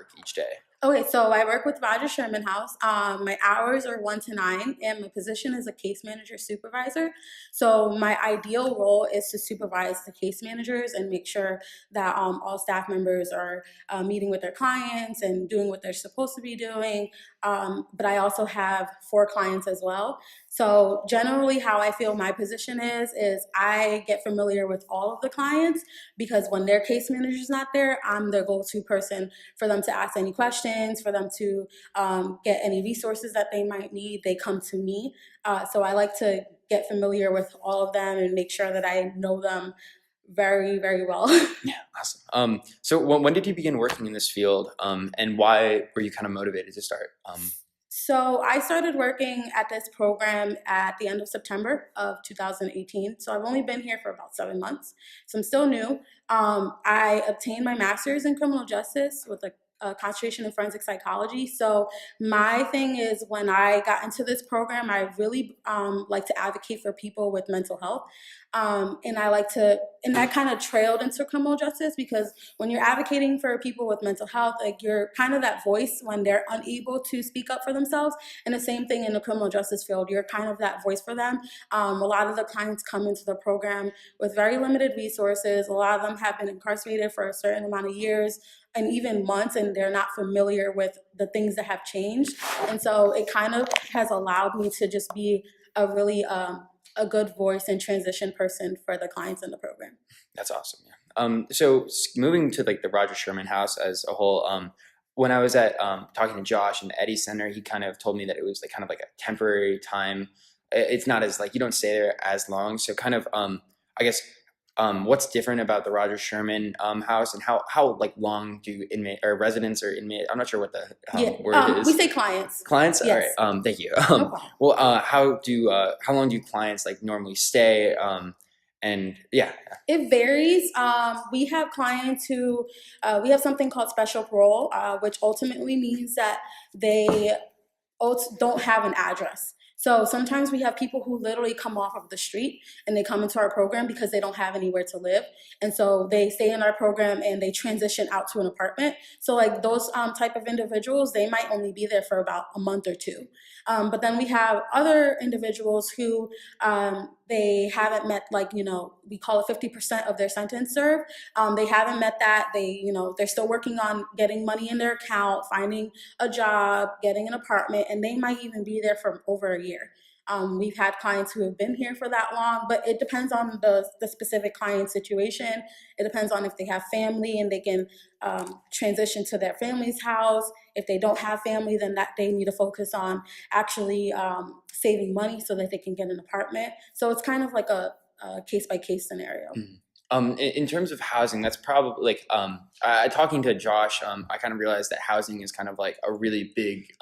work each day? Okay, so I work with Roger Sherman House. My hours are 1 to 9, and my position is a case manager supervisor. So my ideal role is to supervise the case managers and make sure that all staff members are meeting with their clients and doing what they're supposed to be doing. But I also have 4 clients as well. So generally, how I feel my position is I get familiar with all of the clients because when their case manager's not there, I'm their go-to person for them to ask any questions, for them to get any resources that they might need. They come to me. So I like to get familiar with all of them and make sure that I know them very, very well. Yeah, awesome. So when did you begin working in this field, and why were you kind of motivated to start? So I started working at this program at the end of September of 2018. So I've only been here for about 7 months. So I'm still new. I obtained my master's in criminal justice with a concentration in forensic psychology. So my thing is when I got into this program, I really like to advocate for people with mental health. And I like to, and that kind of trailed into criminal justice because when you're advocating for people with mental health, like you're kind of that voice when they're unable to speak up for themselves. And the same thing in the criminal justice field, you're kind of that voice for them. A lot of the clients come into the program with very limited resources. A lot of them have been incarcerated for a certain amount of years and even months, and they're not familiar with the things that have changed. And so it kind of has allowed me to just be a really a good voice and transition person for the clients in the program. That's awesome. Yeah. So moving to like the Roger Sherman House as a whole, when I was at talking to Josh in the Eddy Center, he kind of told me that it was like kind of like a temporary time. It's not as like you don't stay there as long. So kind of I guess what's different about the Roger Sherman house, and how like long do inmate or residents or inmate? I'm not sure what the word is. We say clients. Clients. Yes. All right. Thank you. No problem. Well, how long do clients like normally stay? And yeah, it varies. We have clients who we have something called special parole, which ultimately means that they don't have an address. So sometimes we have people who literally come off of the street and they come into our program because they don't have anywhere to live. And so they stay in our program and they transition out to an apartment. So like those type of individuals, they might only be there for about a month or two. But then we have other individuals who they haven't met, like, we call it 50% of their sentence served. They haven't met that. They're still working on getting money in their account, finding a job, getting an apartment, and they might even be there for over a year. We've had clients who have been here for that long, but it depends on the specific client situation. It depends on if they have family and they can transition to their family's house. If they don't have family, then that they need to focus on actually saving money so that they can get an apartment. So it's kind of like a case-by-case scenario. Mm-hmm. In terms of housing, that's probably like talking to Josh, I kind of realized that housing is kind of like a really big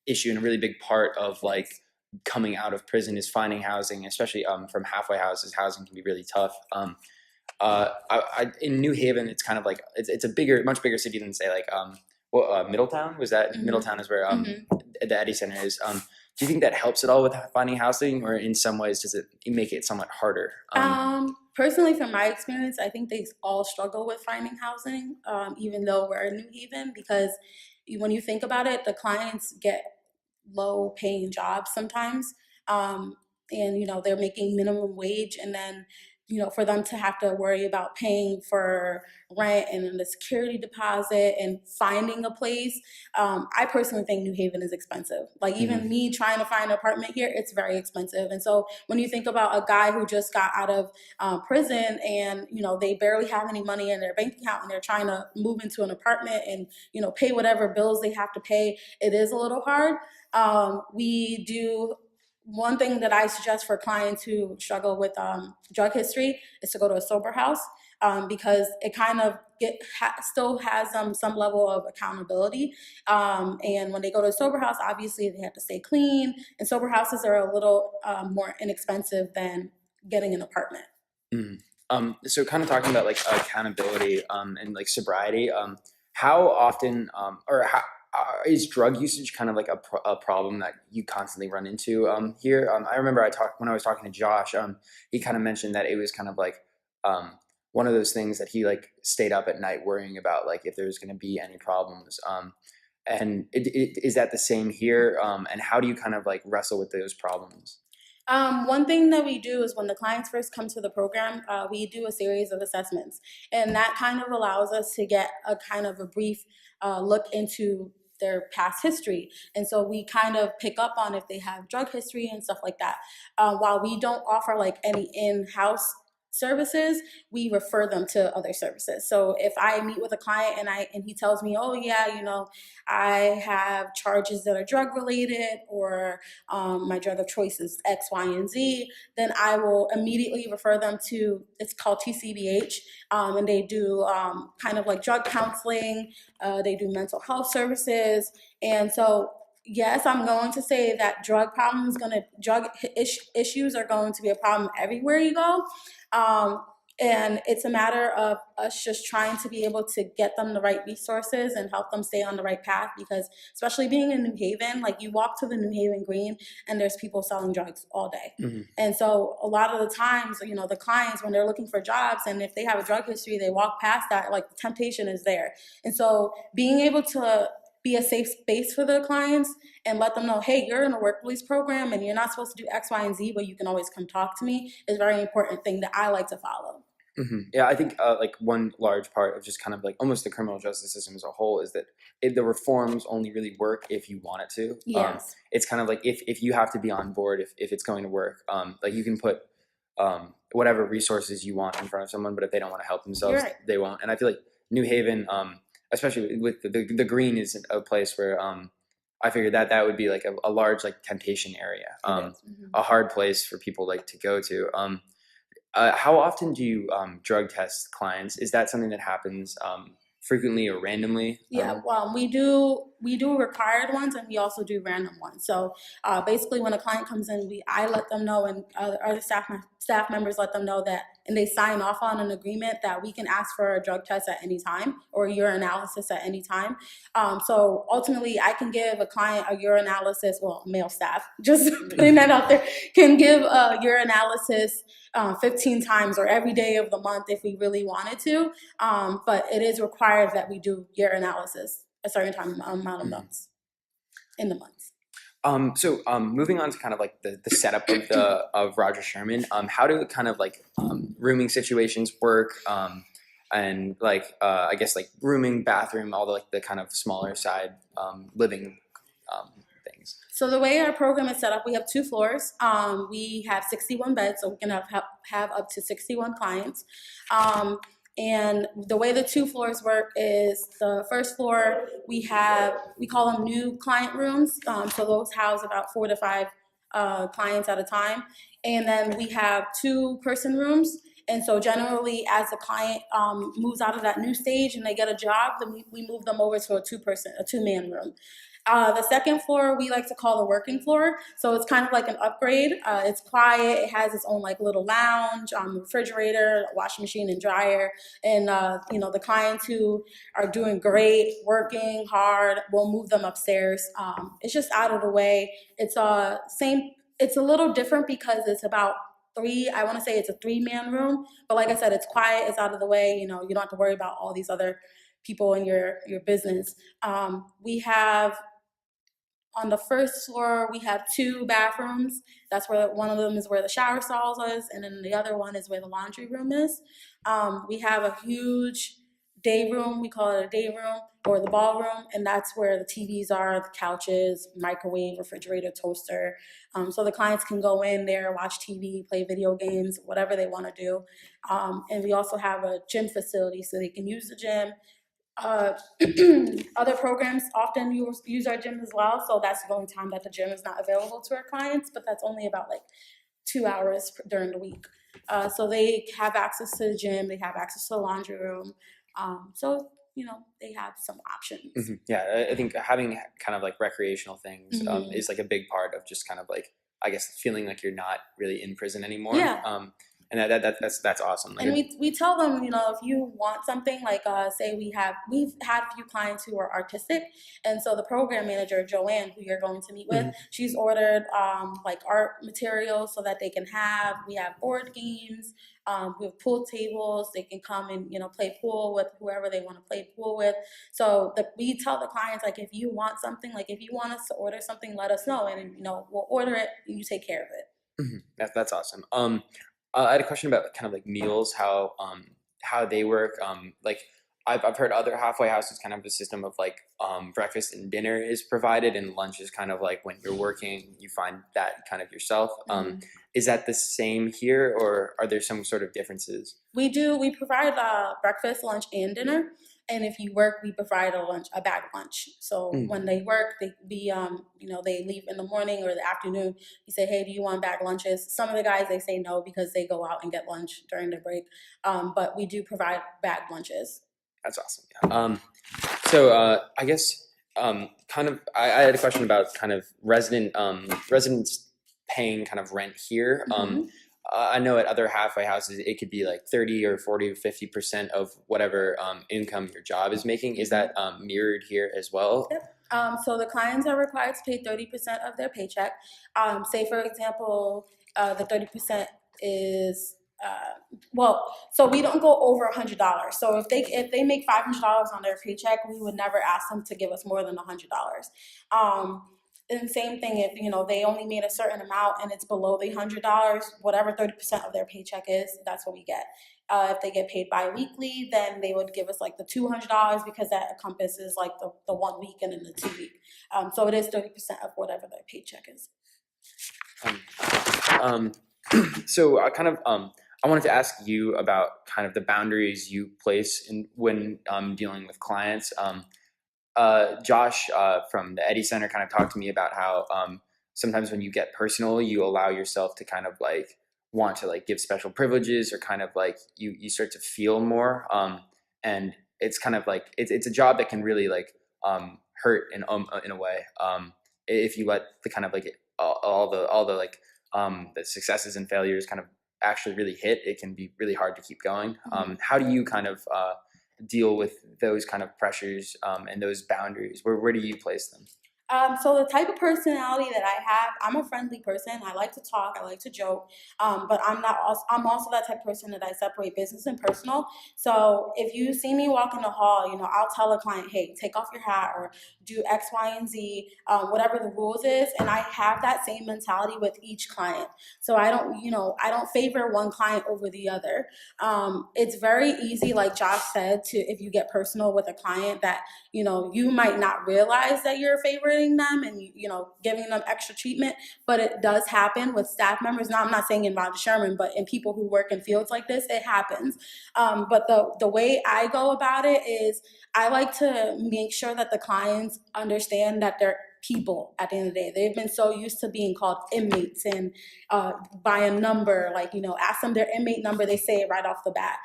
issue and a really big part of like coming out of prison is finding housing, especially from halfway houses. Housing can be really tough. In New Haven, it's kind of like it's a much bigger city than say like Middletown. Was that Mm-hmm. Middletown is where Mm-hmm. the Eddy Center is. Do you think that helps at all with finding housing, or in some ways does it make it somewhat harder? Personally, from my experience, I think they all struggle with finding housing, even though we're in New Haven, because when you think about it, the clients get low paying jobs sometimes. And, they're making minimum wage, and then, for them to have to worry about paying for rent and then the security deposit and finding a place. I personally think New Haven is expensive. Like even me trying to find an apartment here, it's very expensive. And so when you think about a guy who just got out of prison and, they barely have any money in their bank account and they're trying to move into an apartment and, pay whatever bills they have to pay, it is a little hard. We do one thing that I suggest for clients who struggle with drug history is to go to a sober house because it kind of still has some level of accountability. And when they go to a sober house, obviously they have to stay clean. And sober houses are a little more inexpensive than getting an apartment. Mm-hmm. So kind of talking about like accountability and like sobriety, how often or how is drug usage kind of like a problem that you constantly run into here? I remember when I was talking to Josh, he kind of mentioned that it was kind of like one of those things that he like stayed up at night worrying about like if there's going to be any problems. And is that the same here? And how do you kind of like wrestle with those problems? One thing that we do is when the clients first come to the program, we do a series of assessments, and that kind of allows us to get a kind of a brief look into their past history. And so we kind of pick up on if they have drug history and stuff like that. While we don't offer like any in-house services, we refer them to other services. So if I meet with a client and he tells me, oh yeah, I have charges that are drug related, or my drug of choice is X, Y, and Z, then I will immediately refer them to, it's called TCBH, and they do kind of like drug counseling, they do mental health services. And so yes, I'm going to say that drug issues are going to be a problem everywhere you go. Um, and it's a matter of us just trying to be able to get them the right resources and help them stay on the right path, because especially being in New Haven, like you walk to the New Haven Green and there's people selling drugs all day. Mm-hmm. And so a lot of the times, the clients, when they're looking for jobs and if they have a drug history, they walk past that, like the temptation is there. And so being able to be a safe space for the clients and let them know, hey, you're in a work release program and you're not supposed to do X, Y, and Z, but you can always come talk to me, is a very important thing that I like to follow. Mm-hmm. Yeah, I think like one large part of just kind of like almost the criminal justice system as a whole is that the reforms only really work if you want it to. Yes. It's kind of like if you have to be on board, if it's going to work, like you can put whatever resources you want in front of someone, but if they don't want to help themselves, right, they won't. And I feel like New Haven, especially with the Green, is a place where I figured that would be like a large like temptation area, mm-hmm, a hard place for people like to go to. How often do you drug test clients? Is that something that happens frequently or randomly? Yeah, well, we do required ones and we also do random ones. So basically, when a client comes in, I let them know, and other staff members let them know that, and they sign off on an agreement that we can ask for a drug test at any time or a urinalysis at any time. So ultimately, I can give a client a urinalysis. Well, male staff, just putting that out there, can give a urinalysis 15 times or every day of the month if we really wanted to. But it is required that we do urinalysis a certain amount of months in the months. So moving on to kind of like the setup of Roger Sherman, how do kind of like rooming situations work? And like I guess like rooming, bathroom, all the like the kind of smaller side living things. So the way our program is set up, we have 2 floors. We have 61 beds, so we can have up to 61 clients. And the way the 2 floors work is the first floor, we call them new client rooms. So those house about 4 to 5 clients at a time. And then we have 2-person rooms. And so generally, as the client moves out of that new stage and they get a job, then we move them over to a 2-man room. The second floor we like to call the working floor. So it's kind of like an upgrade. It's quiet. It has its own like little lounge, refrigerator, washing machine, and dryer. And the clients who are doing great, working hard, we'll move them upstairs. It's just out of the way. It's same. It's a little different because it's about 3. I want to say it's a 3-man room, but like I said, it's quiet. It's out of the way. You don't have to worry about all these other people in your business. We have. On the first floor, we have 2 bathrooms. That's where one of them is where the shower stalls is, and then the other one is where the laundry room is. We have a huge day room. We call it a day room or the ballroom, and that's where the TVs are, the couches, microwave, refrigerator, toaster. So the clients can go in there, watch TV, play video games, whatever they want to do. And we also have a gym facility, so they can use the gym. Other programs often use our gym as well, so that's the only time that the gym is not available to our clients, but that's only about like 2 hours during the week. So they have access to the gym, they have access to the laundry room, so they have some options. Mm-hmm. Yeah, I think having kind of like recreational things Mm-hmm. is like a big part of just kind of like, I guess, feeling like you're not really in prison anymore. Yeah. And that's awesome. Like, and we tell them, if you want something, like say we've had a few clients who are artistic, and so the program manager, Joanne, who you're going to meet with, mm-hmm, she's ordered like art materials so that they can have. We have board games, We have pool tables. They can come and play pool with whoever they want to play pool with. So we tell the clients, like, if you want something, like if you want us to order something, let us know, and we'll order it and you take care of it. That's awesome. I had a question about kind of like meals, how they work. Like I've heard other halfway houses kind of a system of like breakfast and dinner is provided, and lunch is kind of like when you're working, you find that kind of yourself. Is that the same here, or are there some sort of differences? We do. We provide breakfast, lunch, and dinner. And if you work, we provide a bag lunch. So when they work, they leave in the morning or the afternoon. You say, hey, do you want bag lunches? Some of the guys, they say no because they go out and get lunch during their break. But we do provide bag lunches. That's awesome. Yeah. So I guess kind of I had a question about kind of residents paying kind of rent here. I know at other halfway houses it could be like 30 or 40 or 50% of whatever income your job is making. Is that mirrored here as well? Yep. So the clients are required to pay 30% of their paycheck. Say, for example, the 30% is so we don't go over $100. So if they make $500 on their paycheck, we would never ask them to give us more than $100. And same thing if they only made a certain amount and it's below the $100, whatever 30% of their paycheck is, that's what we get. If they get paid bi-weekly, then they would give us like the $200 because that encompasses like the 1 week and then the 2 week. So it is 30% of whatever their paycheck is. So I wanted to ask you about kind of the boundaries you place when dealing with clients. Josh from the Eddy Center kind of talked to me about how sometimes when you get personal, you allow yourself to kind of like want to like give special privileges, or kind of like you start to feel more. And it's kind of like it's a job that can really like hurt in a way if you let the kind of like all the like the successes and failures kind of actually really hit. It can be really hard to keep going. How do you kind of deal with those kind of pressures and those boundaries? Where do you place them? So the type of personality that I have, I'm a friendly person. I like to talk. I like to joke. But I'm also that type of person that I separate business and personal. So if you see me walk in the hall, I'll tell a client, hey, take off your hat or do X, Y, and Z, whatever the rules is. And I have that same mentality with each client. So I don't favor one client over the other. It's very easy, like Josh said, if you get personal with a client that, you might not realize that you're favoring them and giving them extra treatment, but it does happen with staff members. Now, I'm not saying in Roger Sherman, but in people who work in fields like this, it happens. But the way I go about it is I like to make sure that the clients understand that they're people at the end of the day. They've been so used to being called inmates and by a number, like, ask them their inmate number, they say it right off the bat.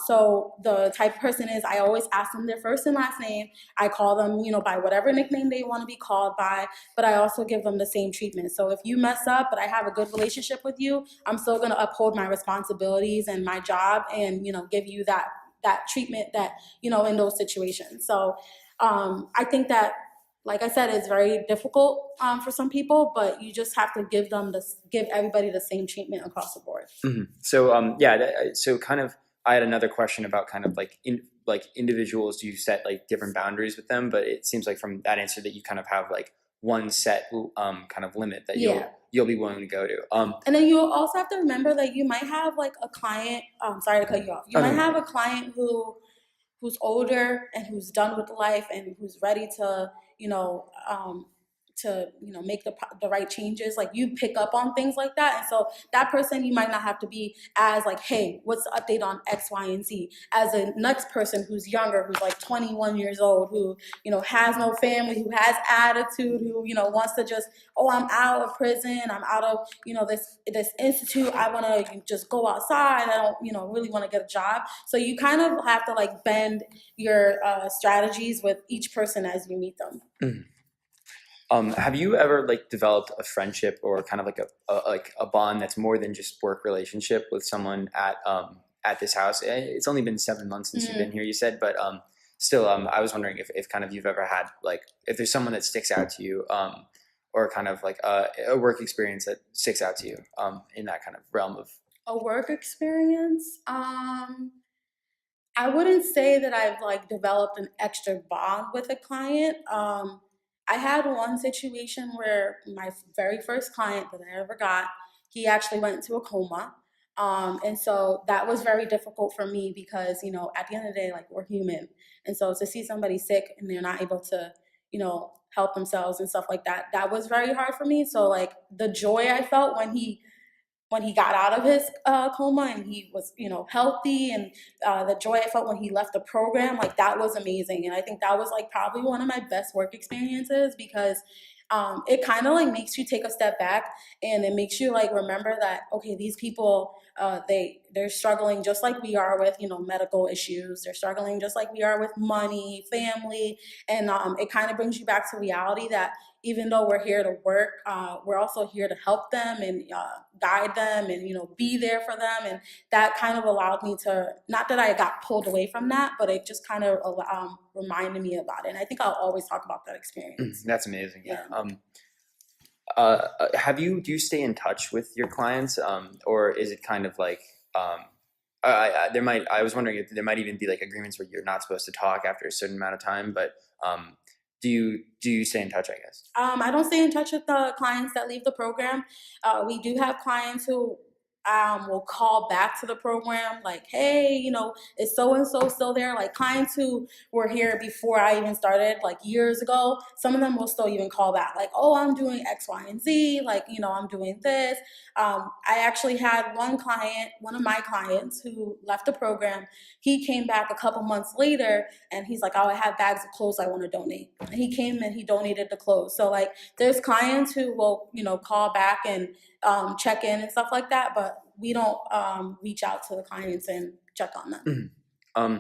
So the type of person is I always ask them their first and last name. I call them, by whatever nickname they want to be called by, but I also give them the same treatment. So if you mess up, but I have a good relationship with you, I'm still going to uphold my responsibilities and my job and, give you that treatment that, in those situations. So I think that, like I said, it's very difficult for some people, but you just have to give everybody the same treatment across the board. So so kind of I had another question about kind of like individuals. Do you set like different boundaries with them? But it seems like from that answer that you kind of have like one set kind of limit that you'll be willing to go to. And then you also have to remember that you might have like a client. Sorry to cut you off. You might have a client who's older and who's done with life and who's ready to make the right changes. Like, you pick up on things like that, and so that person, you might not have to be as like, hey, what's the update on X, Y, and Z, as the next person who's younger, who's like 21 years old, who has no family, who has attitude, who wants to just, oh, I'm out of prison, I'm out of this institute, I want to just go outside, I don't really want to get a job. So you kind of have to like bend your strategies with each person as you meet them. Have you ever like developed a friendship or kind of like a bond that's more than just work relationship with someone at this house? It's only been 7 months since you've been here, you said, but still, I was wondering if kind of you've ever had like, if there's someone that sticks out to you, or kind of like a work experience that sticks out to you in that kind of realm of. A work experience. I wouldn't say that I've like developed an extra bond with a client. I had one situation where my very first client that I ever got, he actually went into a coma. And so that was very difficult for me because, at the end of the day, like we're human. And so to see somebody sick and they're not able to, help themselves and stuff like that, that was very hard for me. So like the joy I felt when he got out of his coma and he was, healthy, and the joy I felt when he left the program, like that was amazing. And I think that was like probably one of my best work experiences because it kind of like makes you take a step back, and it makes you like remember that, okay, these people, they're struggling just like we are with, medical issues. They're struggling just like we are with money, family, and it kind of brings you back to reality that even though we're here to work, we're also here to help them and guide them and be there for them. And that kind of allowed me to, not that I got pulled away from that, but it just kind of reminded me about it. And I think I'll always talk about that experience. That's amazing. Yeah. Do you stay in touch with your clients, or is it kind of like, I was wondering if there might even be like agreements where you're not supposed to talk after a certain amount of time, but do you stay in touch, I guess? I don't stay in touch with the clients that leave the program. We do have clients who will call back to the program like, hey, is so and so still there? Like clients who were here before I even started, like years ago. Some of them will still even call back, like, oh, I'm doing X, Y, and Z. Like, I'm doing this. I actually had one of my clients who left the program. He came back a couple months later, and he's like, oh, I have bags of clothes I want to donate. And he came and he donated the clothes. So like, there's clients who will, call back and check in and stuff like that, but we don't reach out to the clients and check on them. Mm-hmm.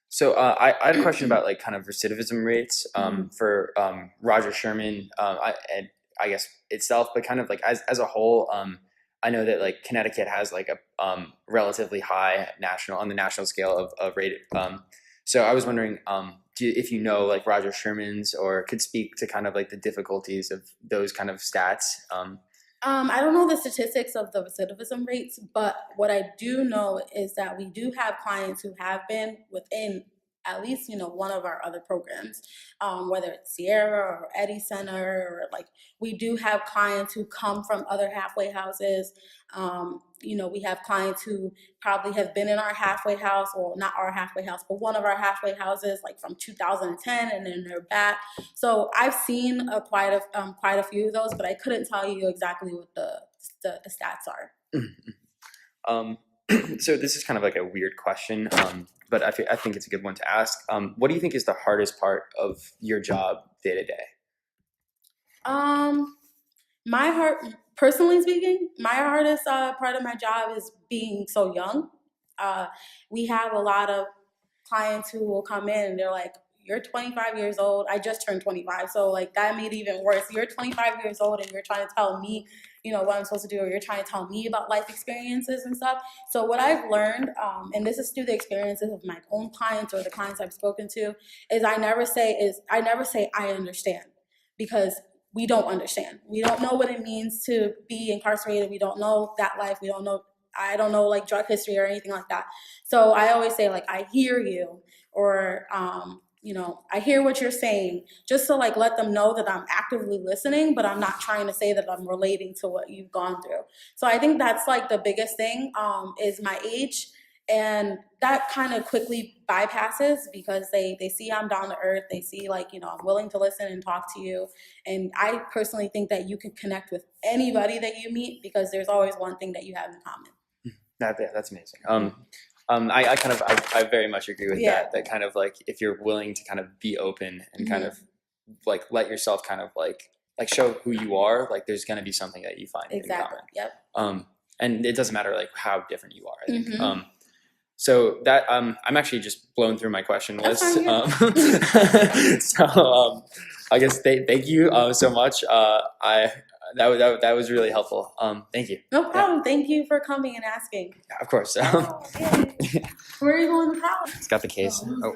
So I had a question about like kind of recidivism rates for Roger Sherman, I guess itself, but kind of like as a whole. I know that like Connecticut has like a relatively high on the national scale of rate. So I was wondering if you know like Roger Sherman's, or could speak to kind of like the difficulties of those kind of stats. I don't know the statistics of the recidivism rates, but what I do know is that we do have clients who have been within at least, one of our other programs, whether it's Sierra or Eddie Center, or like we do have clients who come from other halfway houses. We have clients who probably have been in our halfway house, or not our halfway house, but one of our halfway houses, like from 2010, and then they're back. So I've seen quite a few of those, but I couldn't tell you exactly what the stats are. So this is kind of like a weird question, but I think it's a good one to ask. What do you think is the hardest part of your job day to day? Personally speaking, my hardest part of my job is being so young. We have a lot of clients who will come in and they're like, you're 25 years old. I just turned 25. So like that made it even worse. You're 25 years old and you're trying to tell me, what I'm supposed to do, or you're trying to tell me about life experiences and stuff. So what I've learned, and this is through the experiences of my own clients or the clients I've spoken to, is I never say I understand, because we don't understand. We don't know what it means to be incarcerated. We don't know that life. I don't know like drug history or anything like that. So I always say like, I hear you, or I hear what you're saying, just to like let them know that I'm actively listening, but I'm not trying to say that I'm relating to what you've gone through. So I think that's like the biggest thing, is my age. And that kind of quickly bypasses, because they see I'm down to earth. They see like, I'm willing to listen and talk to you. And I personally think that you can connect with anybody that you meet, because there's always one thing that you have in common. That's amazing. I very much agree with that. That kind of like, if you're willing to kind of be open and kind of like let yourself kind of like show who you are, like there's going to be something that you find in common. Yep. And it doesn't matter like how different you are, I think. So that I'm actually just blown through my question list. So I guess thank you so much. That was really helpful. Thank you. No problem. Yeah. Thank you for coming and asking. Yeah, of course. Where are you going to college? It's got the case. Oh.